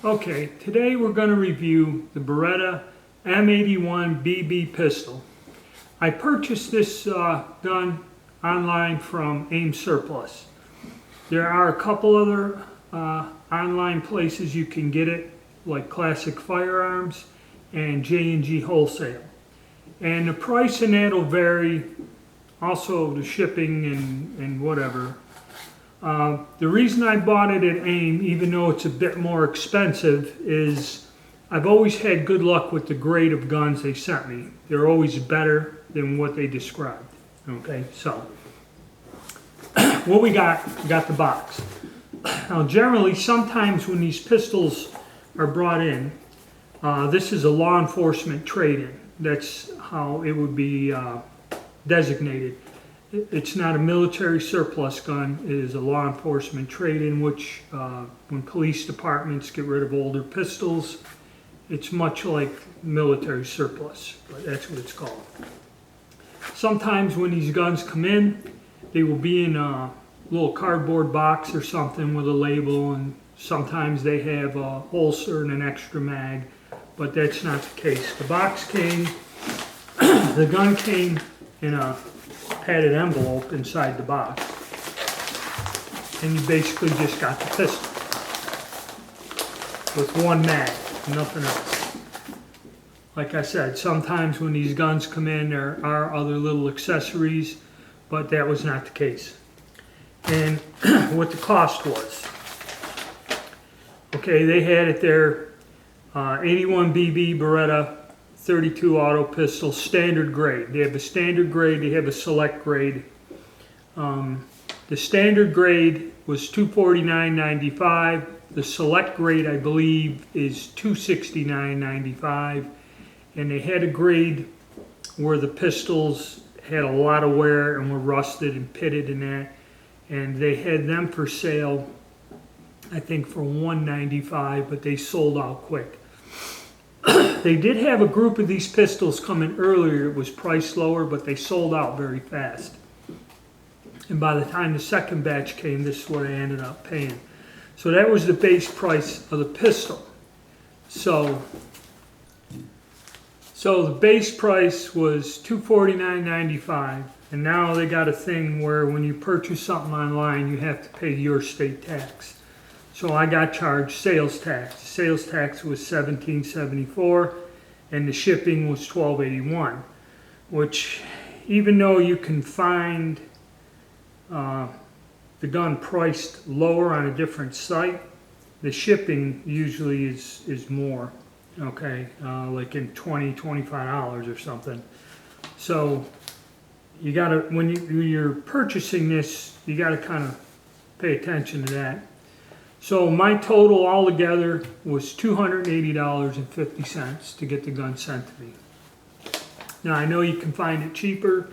Okay, today we're going to review the Beretta M81 BB pistol. I purchased this gun online from Aim Surplus. There are a couple other online places you can get it, like Classic Firearms and J&G Wholesale. And the price in that will vary, also the shipping and whatever. The reason I bought it at AIM, even though it's a bit more expensive, is I've always had good luck with the grade of guns they sent me. They're always better than what they described. Okay, so what we got the box. Now generally, sometimes when these pistols are brought in, this is a law enforcement trade-in. That's how it would be designated. It's not a military surplus gun. It is a law enforcement trade-in, which when police departments get rid of older pistols, it's much like military surplus, but that's what it's called. Sometimes when these guns come in, they will be in a little cardboard box or something with a label, and sometimes they have a holster and an extra mag, but that's not the case. The box came, the gun came in a padded envelope inside the box, and you basically just got the pistol with one mag, nothing else. Like I said, sometimes when these guns come in, there are other little accessories, but that was not the case. And what the cost was. Okay, they had it there, 81 BB Beretta 32 auto pistol, standard grade. They have a standard grade, they have a select grade. The standard grade was $249.95. The select grade, I believe, is $269.95. And they had a grade where the pistols had a lot of wear and were rusted and pitted and that. And they had them for sale, I think, for $195, but they sold out quick. They did have a group of these pistols come in earlier. It was priced lower, but they sold out very fast. And by the time the second batch came, this is what I ended up paying. So that was the base price of the pistol. So the base price was $249.95, and now they got a thing where when you purchase something online, you have to pay your state tax. So I got charged sales tax. Sales tax was $17.74, and the shipping was $12.81, which, even though you can find the gun priced lower on a different site, the shipping usually is more. Okay, like in $20–$25 or something. So you gotta, when you're purchasing this, you gotta kind of pay attention to that. So my total altogether was $280.50 to get the gun sent to me. Now I know you can find it cheaper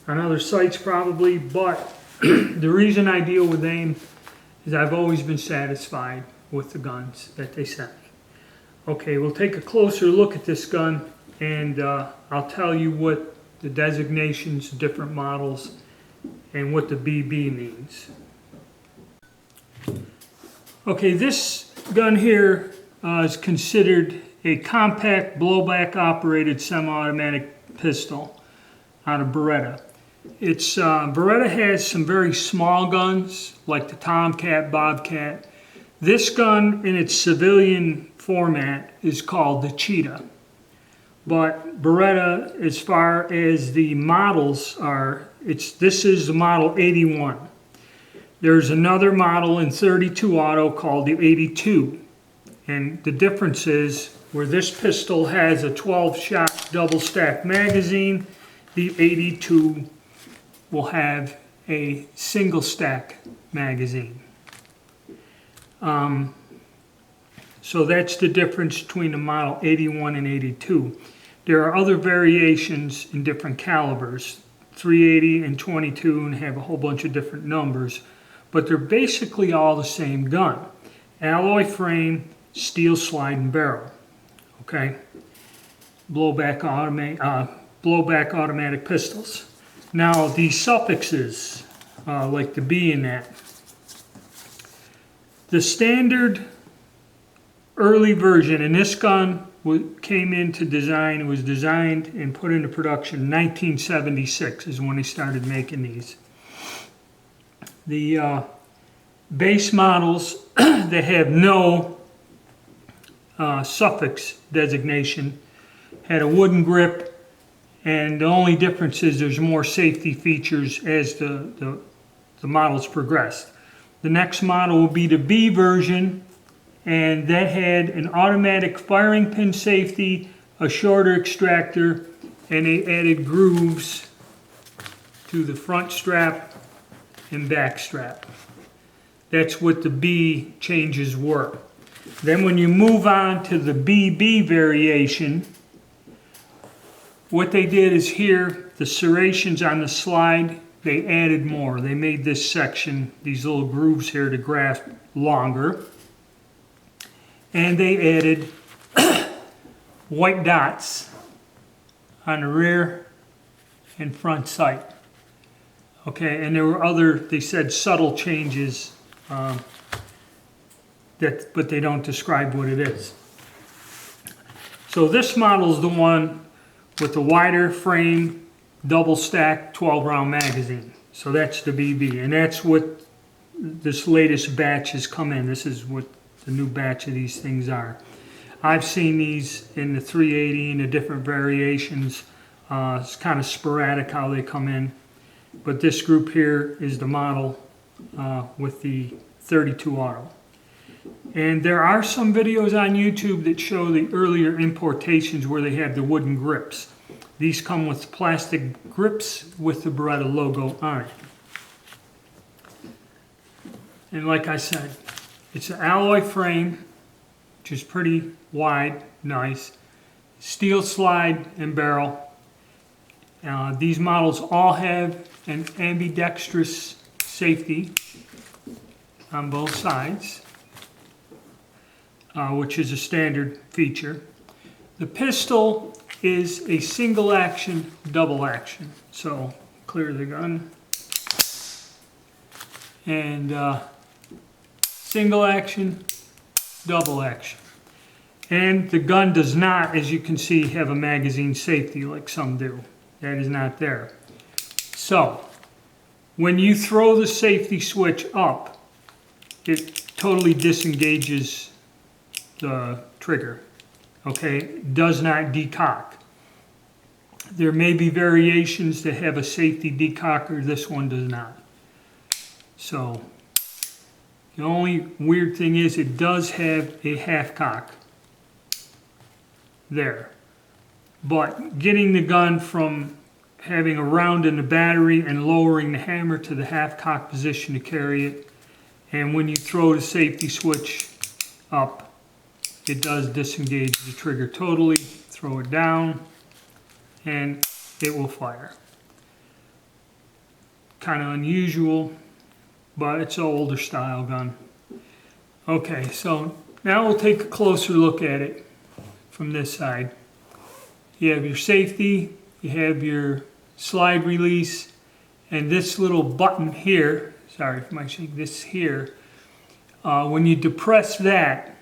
on other sites probably, but the reason I deal with AIM is I've always been satisfied with the guns that they sent me. Okay, we'll take a closer look at this gun, and I'll tell you what the designations, different models, and what the BB means. Okay, this gun here is considered a compact blowback operated semi-automatic pistol out of Beretta. Beretta has some very small guns like the Tomcat, Bobcat. This gun in its civilian format is called the Cheetah. But Beretta, as far as the models are, this is the model 81. There's another model in 32 auto called the 82. And the difference is where this pistol has a 12-shot double stack magazine, the 82 will have a single stack magazine. So that's the difference between the model 81 and 82. There are other variations in different calibers, 380 and 22, and have a whole bunch of different numbers, but they're basically all the same gun. Alloy frame, steel sliding barrel, okay? Blowback automatic pistols. Now these suffixes, like the B in that, the standard early version, and this gun came into design, it was designed and put into production in 1976 is when they started making these. The base models that have no suffix designation had a wooden grip, and the only difference is there's more safety features as the models progressed. The next model will be the B version, and that had an automatic firing pin safety, a shorter extractor, and they added grooves to the front strap and back strap. That's what the B changes were. Then when you move on to the BB variation, what they did is here, the serrations on the slide, they added more. They made this section, these little grooves here to grasp longer. And they added white dots on the rear and front sight. Okay, and there were other, they said subtle changes, but they don't describe what it is. So this model is the one with the wider frame, double stack, 12 round magazine. So that's the BB, and that's what this latest batch has come in. This is what the new batch of these things are. I've seen these in the 380 and the different variations. It's kind of sporadic how they come in. But this group here is the model with the 32 auto. And there are some videos on YouTube that show the earlier importations where they have the wooden grips. These come with plastic grips with the Beretta logo on it. And like I said, it's an alloy frame, which is pretty wide, nice. Steel slide and barrel. These models all have an ambidextrous safety on both sides, which is a standard feature. The pistol is a single action, double action. So clear the gun. And single action, double action. And the gun does not, as you can see, have a magazine safety like some do. That is not there. So, when you throw the safety switch up, it totally disengages the trigger. Okay, it does not decock. There may be variations that have a safety decocker, this one does not. So, the only weird thing is it does have a half cock there. But getting the gun from having a round in the battery and lowering the hammer to the half cock position to carry it, and when you throw the safety switch up, it does disengage the trigger totally. Throw it down and it will fire. Kind of unusual, but it's an older style gun. Okay, so now we'll take a closer look at it from this side. You have your safety, you have your slide release, and this little button here, sorry if I shake this here, when you depress that,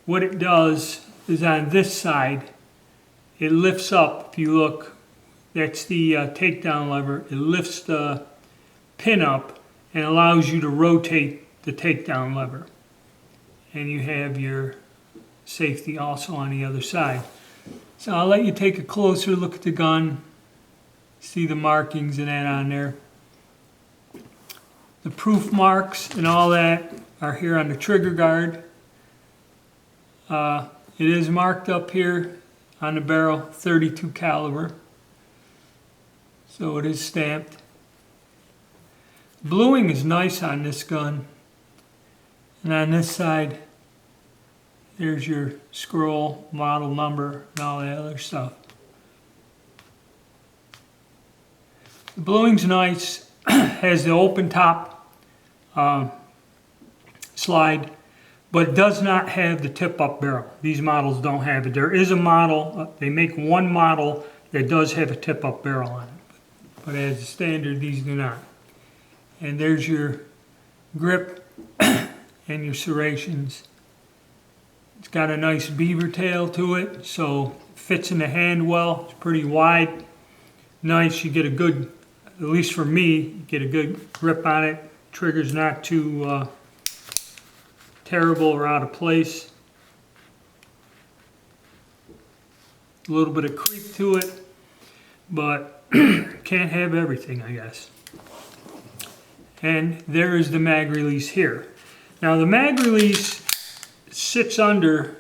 what it does is on this side, it lifts up, if you look, that's the takedown lever, it lifts the pin up and allows you to rotate the takedown lever. And you have your safety also on the other side. So I'll let you take a closer look at the gun, see the markings and that on there. The proof marks and all that are here on the trigger guard. It is marked up here on the barrel, 32 caliber. So it is stamped. Bluing is nice on this gun. And on this side, there's your scroll, model number, and all that other stuff. The bluing's nice, has the open top slide, but does not have the tip-up barrel. These models don't have it. There is a model, they make one model that does have a tip-up barrel on it. But as a standard, these do not. And there's your grip and your serrations It's got a nice beaver tail to it, so it fits in the hand well. It's pretty wide. Nice, you get a good, at least for me, you get a good grip on it. Trigger's not too terrible or out of place. A little bit of creep to it, but can't have everything, I guess. And there is the mag release here. Now the mag release sits under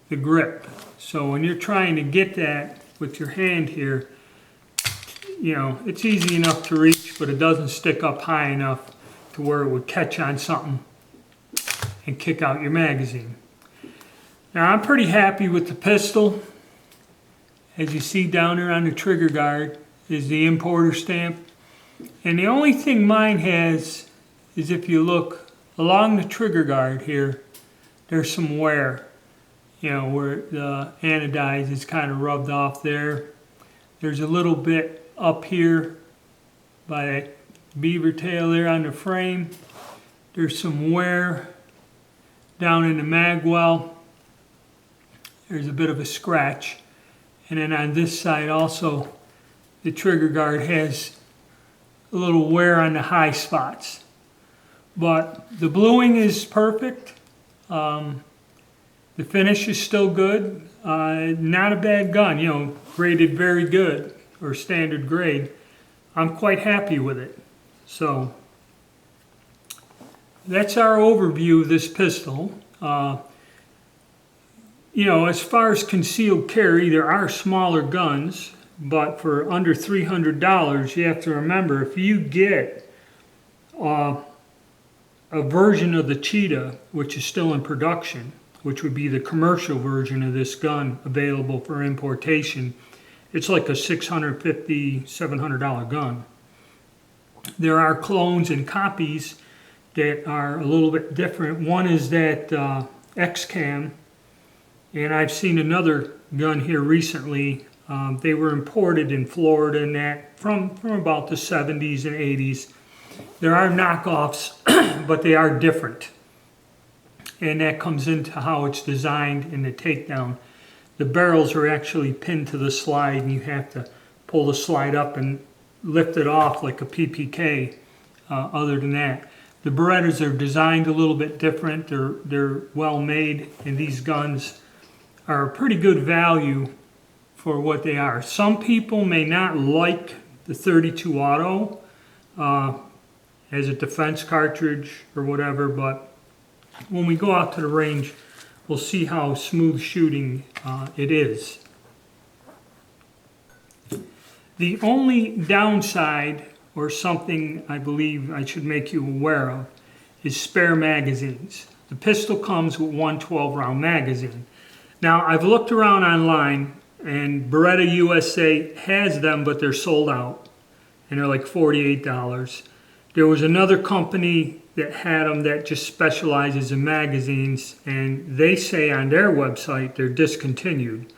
the grip. So when you're trying to get that with your hand here, you know, it's easy enough to reach, but it doesn't stick up high enough to where it would catch on something and kick out your magazine. Now I'm pretty happy with the pistol. As you see down there on the trigger guard is the importer stamp. And the only thing mine has is, if you look along the trigger guard here, there's some wear. You know, where the anodize is kind of rubbed off there. There's a little bit up here by that beaver tail there on the frame. There's some wear down in the mag well. There's a bit of a scratch. And then on this side also, the trigger guard has a little wear on the high spots. But the bluing is perfect. The finish is still good. Not a bad gun, you know, graded very good, or standard grade. I'm quite happy with it. So that's our overview of this pistol. You know, as far as concealed carry, there are smaller guns, but for under $300, you have to remember, if you get a version of the Cheetah, which is still in production, which would be the commercial version of this gun available for importation, it's like a $650, $700 gun. There are clones and copies that are a little bit different. One is that X-Cam, and I've seen another gun here recently. They were imported in Florida and that from about the 70s and 80s. There are knockoffs, but they are different. And that comes into how it's designed in the takedown. The barrels are actually pinned to the slide, and you have to pull the slide up and lift it off like a PPK. Other than that, the Berettas are designed a little bit different. They're well made, and these guns are a pretty good value for what they are. Some people may not like the 32 auto as a defense cartridge or whatever, but when we go out to the range, we'll see how smooth shooting it is. The only downside, or something I believe I should make you aware of, is spare magazines. The pistol comes with one 12-round magazine. Now, I've looked around online, and Beretta USA has them, but they're sold out, and they're like $48. There was another company that had them that just specializes in magazines, and they say on their website they're discontinued.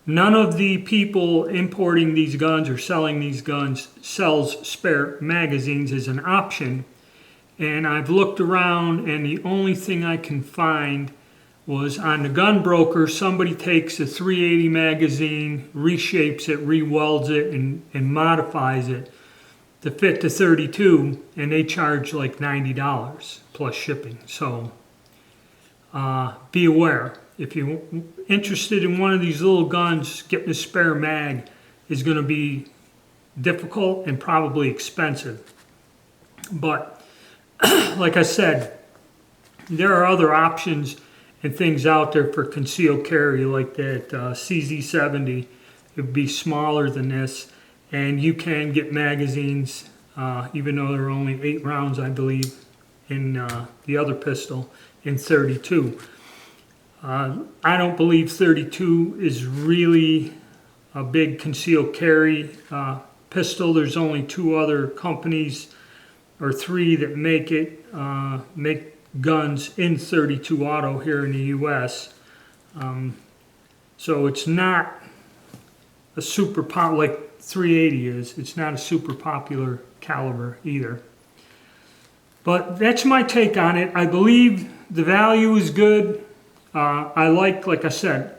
None of the people importing these guns or selling these guns sells spare magazines as an option. And I've looked around, and the only thing I can find was on the gun broker. Somebody takes a 380 magazine, reshapes it, re-welds it, and modifies it to fit the 32, and they charge like $90 plus shipping. So be aware. If you're interested in one of these little guns, getting a spare mag is going to be difficult and probably expensive. But like I said, there are other options and things out there for concealed carry, like that CZ70. It would be smaller than this, and you can get magazines, even though there are only 8 rounds, I believe, in the other pistol, in 32. I don't believe 32 is really a big concealed carry pistol. There's only 2 other companies, or 3, that make it, make guns in 32 auto here in the US. So it's not a super pop like 380 is. It's not a super popular caliber either. But that's my take on it. I believe the value is good. Like I said,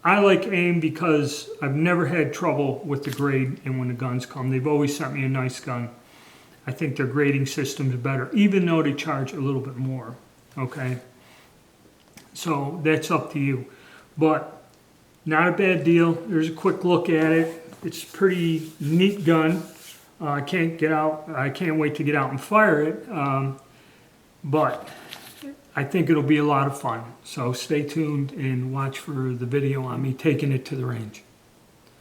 I like AIM because I've never had trouble with the grade and when the guns come. They've always sent me a nice gun. I think their grading system is better, even though they charge a little bit more, okay? So that's up to you. But not a bad deal. There's a quick look at it. It's a pretty neat gun. I can't wait to get out and fire it. But I think it'll be a lot of fun. So stay tuned and watch for the video on me taking it to the range.